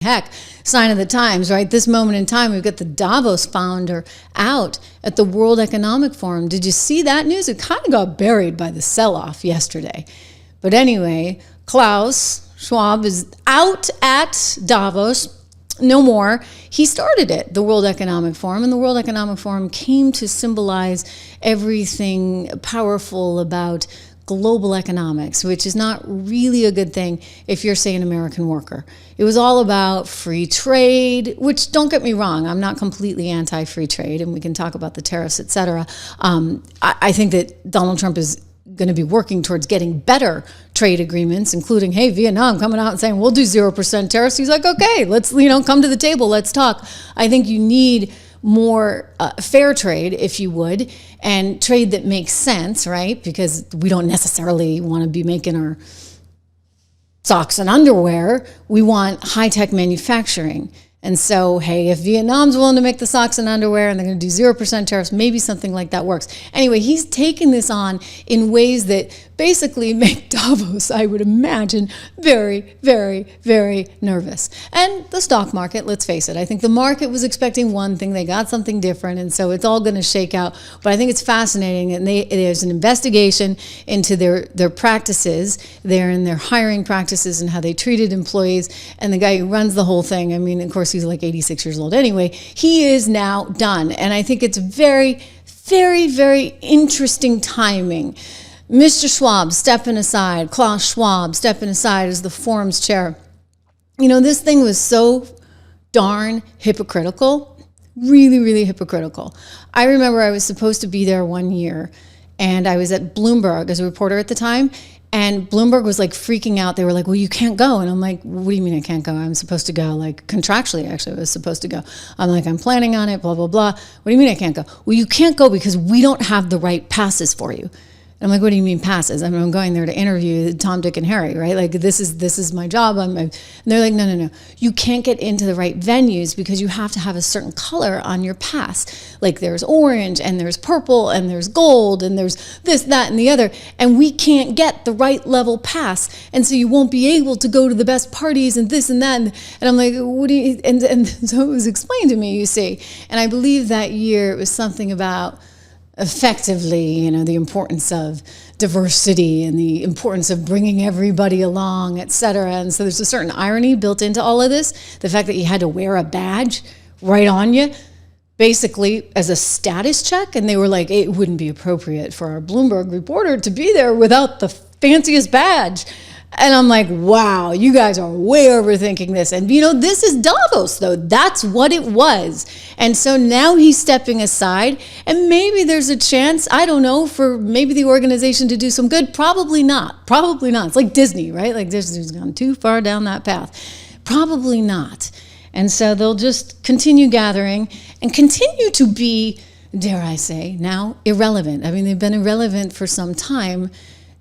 Heck, sign of the times, right? This moment in time, we've got the Davos founder out at the World Economic Forum. Did you see that news? It kind of got buried by the sell-off yesterday. But anyway, Klaus Schwab is out at Davos. No more. He started it, the World Economic Forum, and the World Economic Forum came to symbolize everything powerful about global economics, which is not really a good thing if you're, say, an American worker. It was all about free trade, which, don't get me wrong, I'm not completely anti-free trade, and we can talk about the tariffs, et cetera. I think that Donald Trump is going to be working towards getting better trade agreements, including, hey, Vietnam coming out and saying, we'll do 0% tariffs. He's like, okay, let's, come to the table, let's talk. I think you need more fair trade, if you would, and trade that makes sense, right? Because we don't necessarily want to be making our socks and underwear. We want high-tech manufacturing. And so, hey, if Vietnam's willing to make the socks and underwear and they're going to do 0% tariffs, maybe something like that works. Anyway, he's taking this on in ways that basically make Davos, I would imagine, very, very, very nervous. And the stock market, let's face it, I think the market was expecting one thing, they got something different, and so it's all going to shake out. But I think it's fascinating, and there's an investigation into their practices, their hiring practices and how they treated employees, and the guy who runs the whole thing, I mean, of course, he's like 86 years old anyway, he is now done. And I think it's very, very, very interesting timing. Mr. Schwab stepping aside, Klaus Schwab stepping aside as the forum's chair. This thing was so darn hypocritical, really, really hypocritical. I remember I was supposed to be there one year, and I was at Bloomberg as a reporter at the time, and Bloomberg was like freaking out. They were like, well, you can't go. And I'm like, what do you mean I can't go? I'm supposed to go. Like contractually, actually, I was supposed to go. I'm like, I'm planning on it, blah, blah, blah. What do you mean I can't go? Well, you can't go because we don't have the right passes for you. And I'm like, what do you mean passes? I mean, I'm going there to interview Tom, Dick, and Harry, right? Like, this is my job. And they're like, no. You can't get into the right venues because you have to have a certain color on your pass. Like, there's orange, and there's purple, and there's gold, and there's this, that, and the other. And we can't get the right level pass. And so you won't be able to go to the best parties and this and that. And I'm like, what do you, and so it was explained to me, you see. And I believe that year it was something about effectively, the importance of diversity and the importance of bringing everybody along, et cetera. And so there's a certain irony built into all of this. The fact that you had to wear a badge right on you, basically as a status check. And they were like, it wouldn't be appropriate for our Bloomberg reporter to be there without the fanciest badge. And I'm like, wow, you guys are way overthinking this. And, this is Davos, though. That's what it was. And so now he's stepping aside. And maybe there's a chance, I don't know, for maybe the organization to do some good. Probably not. Probably not. It's like Disney, right? Like Disney's gone too far down that path. Probably not. And so they'll just continue gathering and continue to be, dare I say, now irrelevant. I mean, they've been irrelevant for some time.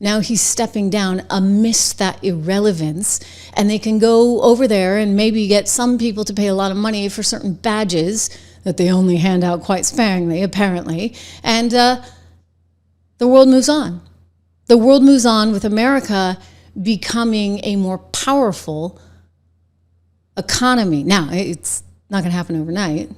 Now he's stepping down amidst that irrelevance, and they can go over there and maybe get some people to pay a lot of money for certain badges that they only hand out quite sparingly, apparently, and the world moves on. The world moves on with America becoming a more powerful economy. Now, it's not going to happen overnight.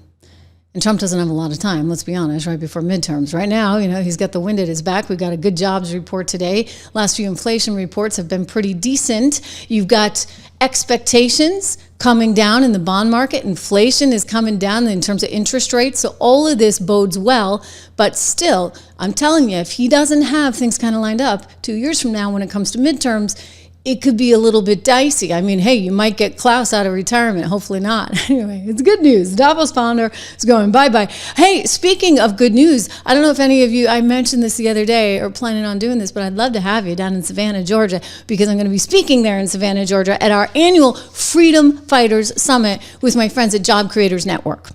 And Trump doesn't have a lot of time, let's be honest, right before midterms. Right now, he's got the wind at his back. We've got a good jobs report today. Last few inflation reports have been pretty decent. You've got expectations coming down in the bond market. Inflation is coming down in terms of interest rates. So all of this bodes well. But still, I'm telling you, if he doesn't have things kind of lined up 2 years from now when it comes to midterms, it could be a little bit dicey. I mean, hey, you might get Klaus out of retirement. Hopefully not. Anyway, it's good news. Davos founder is going bye-bye. Hey, speaking of good news, I don't know if any of you, I mentioned this the other day or planning on doing this, but I'd love to have you down in Savannah, Georgia, because I'm going to be speaking there in Savannah, Georgia at our annual Freedom Fighters Summit with my friends at Job Creators Network.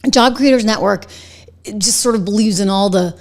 Job Creators Network just sort of believes in all the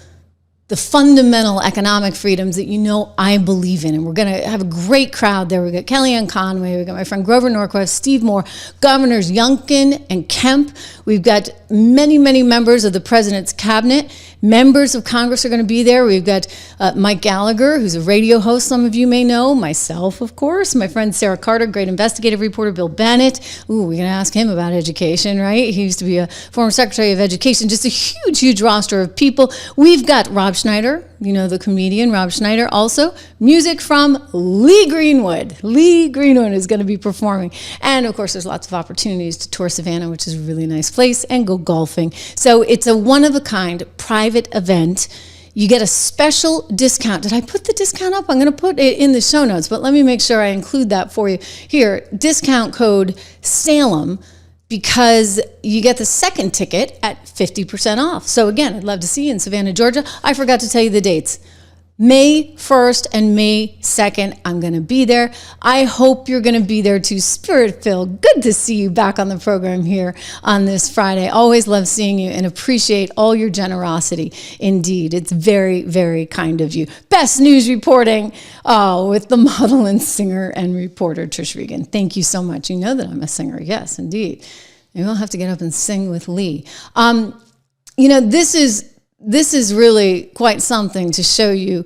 fundamental economic freedoms that I believe in. And we're going to have a great crowd there. We've got Kellyanne Conway, we've got my friend Grover Norquist, Steve Moore, Governors Youngkin and Kemp. We've got many, many members of the president's cabinet. Members of Congress are going to be there. We've got Mike Gallagher, who's a radio host, some of you may know. Myself, of course. My friend Sarah Carter, great investigative reporter. Bill Bennett. Ooh, we're going to ask him about education, right? He used to be a former Secretary of Education. Just a huge, huge roster of people. We've got Rob Schneider, you know, the comedian Rob Schneider. Also, music from Lee Greenwood. Lee Greenwood is going to be performing. And, of course, there's lots of opportunities to tour Savannah, which is a really nice place, and go golfing. So it's a one-of-a-kind private event. You get a special discount. Did I put the discount up? I'm going to put it in the show notes, but let me make sure I include that for you. Here, discount code SALEM, because you get the second ticket at 50% off. So again, I'd love to see you in Savannah, Georgia. I forgot to tell you the dates. May 1st and May 2nd, I'm going to be there. I hope you're going to be there too. Spirit-filled. Good to see you back on the program here on this Friday. Always love seeing you and appreciate all your generosity. Indeed, it's very, very kind of you. Best news reporting with the model and singer and reporter, Trish Regan. Thank you so much. You know that I'm a singer. Yes, indeed. Maybe I'll have to get up and sing with Lee. This is really quite something to show you.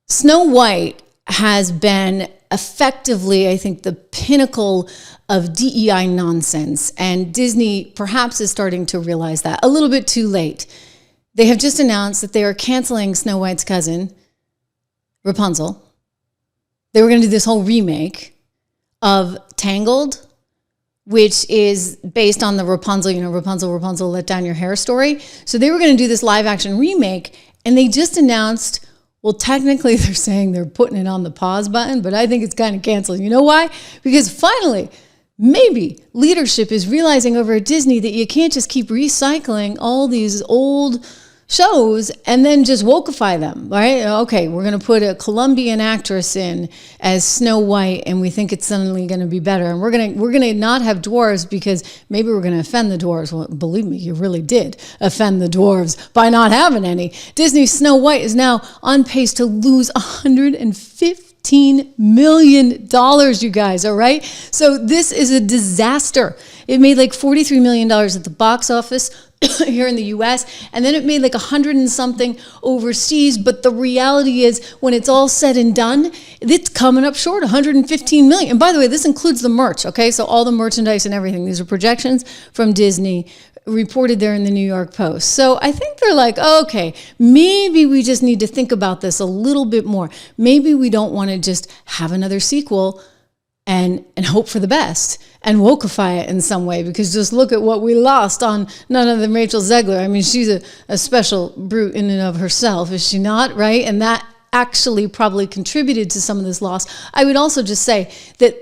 Snow White has been effectively, I think, the pinnacle of DEI nonsense. And Disney perhaps is starting to realize that a little bit too late. They have just announced that they are canceling Snow White's cousin, Rapunzel. They were going to do this whole remake of Tangled, which is based on the Rapunzel, Rapunzel, let down your hair story. So they were going to do this live action remake, and they just announced, well, technically they're saying they're putting it on the pause button, but I think it's kind of canceled. You know why? Because finally, maybe leadership is realizing over at Disney that you can't just keep recycling all these old shows and then just wokeify them, right? Okay, we're going to put a Colombian actress in as Snow White, and we think it's suddenly going to be better. And we're going to not have dwarves because maybe we're going to offend the dwarves. Well, believe me, you really did offend the dwarves by not having any. Disney's Snow White is now on pace to lose $115 million, you guys, all right? So this is a disaster. It made like $43 million at the box office here in the US, and then it made like 100 and something overseas. But the reality is, when it's all said and done, it's coming up short, 115 million. And by the way, this includes the merch, okay? So all the merchandise and everything. These are projections from Disney reported there in the New York Post. So I think they're like, okay, maybe we just need to think about this a little bit more. Maybe we don't want to just have another sequel and hope for the best and wokeify it in some way, because just look at what we lost on none other than Rachel Zegler. I mean, she's a special brute in and of herself, is she not, right? And that actually probably contributed to some of this loss. I would also just say that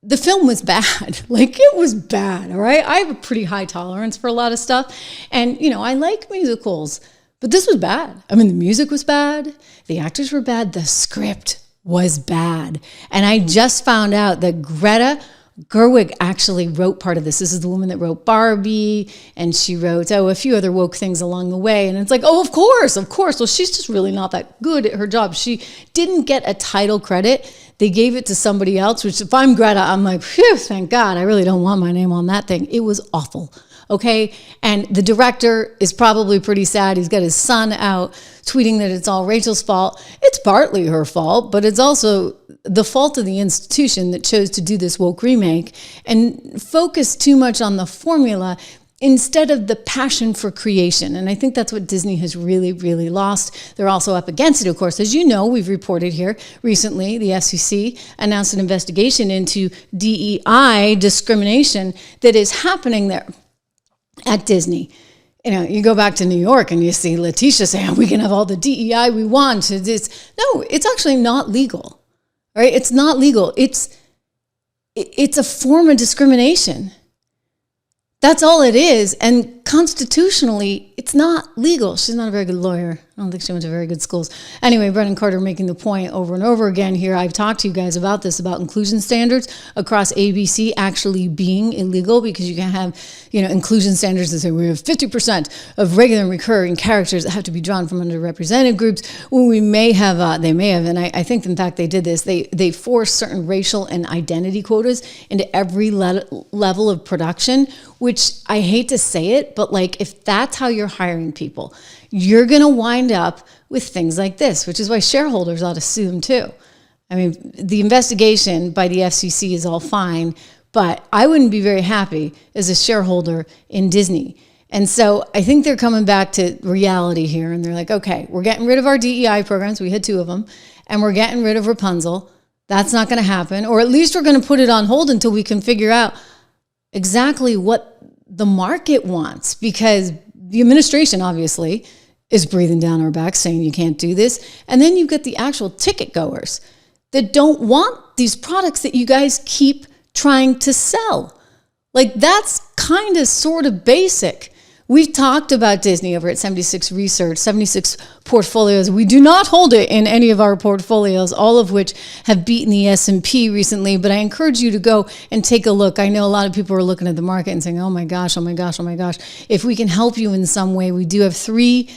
the film was bad. Like, it was bad, all right? I have a pretty high tolerance for a lot of stuff. And, I like musicals, but this was bad. I mean, the music was bad. The actors were bad. The script was bad. And I just found out that Greta Gerwig actually wrote part of this. This is the woman that wrote Barbie, and she wrote, a few other woke things along the way. And it's like, of course. Well, she's just really not that good at her job. She didn't get a title credit. They gave it to somebody else, which if I'm Greta, I'm like, phew, thank God. I really don't want my name on that thing. It was awful. Okay. And the director is probably pretty sad. He's got his son out tweeting that it's all Rachel's fault. It's partly her fault, but it's also the fault of the institution that chose to do this woke remake and focus too much on the formula instead of the passion for creation. And I think that's what Disney has really, really lost. They're also up against it, of course. As you know, we've reported here recently, the FCC announced an investigation into DEI discrimination that is happening there at Disney. You go back to New York and you see Letitia saying, we can have all the DEI we want. It's actually not legal, right? It's not legal. It's a form of discrimination. That's all it is. And constitutionally, it's not legal. She's not a very good lawyer. I don't think she went to very good schools. Anyway, Brennan Carter making the point over and over again here. I've talked to you guys about this, about inclusion standards across ABC actually being illegal, because you can have, inclusion standards that say we have 50% of regular and recurring characters that have to be drawn from underrepresented groups. When we may have, they may have, and I think in fact they did this, they forced certain racial and identity quotas into every level of production, which I hate to say it, But like, if that's how you're hiring people, you're going to wind up with things like this, which is why shareholders ought to sue them too. I mean, the investigation by the FCC is all fine, but I wouldn't be very happy as a shareholder in Disney. And so I think they're coming back to reality here, and they're like, okay, we're getting rid of our DEI programs. We had 2 of them, and we're getting rid of Rapunzel. That's not going to happen, or at least we're going to put it on hold until we can figure out exactly what the market wants, because the administration obviously is breathing down our backs saying you can't do this. And then you've got the actual ticket goers that don't want these products that you guys keep trying to sell. Like, that's kind of sort of basic. We've talked about Disney over at 76 Research, 76 portfolios. We do not hold it in any of our portfolios, all of which have beaten the S&P recently, but I encourage you to go and take a look. I know a lot of people are looking at the market and saying, oh my gosh, oh my gosh, oh my gosh. If we can help you in some way, we do have 3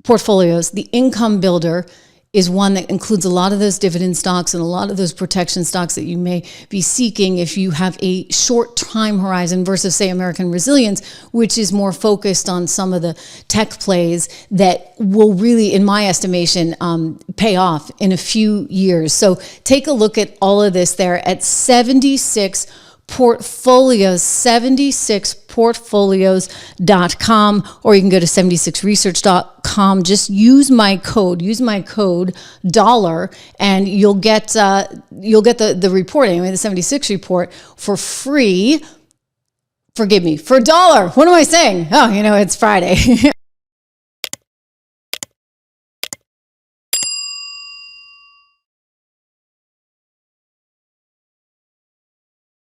portfolios. The Income Builder is one that includes a lot of those dividend stocks and a lot of those protection stocks that you may be seeking if you have a short time horizon versus, say, American Resilience, which is more focused on some of the tech plays that will really, in my estimation, pay off in a few years. So take a look at all of this there at 76 portfolios, 76portfolios.com, or you can go to 76research.com. Just use my code dollar, and you'll get the reporting, I mean, the 76 report for free. Forgive me, for $1. What am I saying? Oh, it's Friday.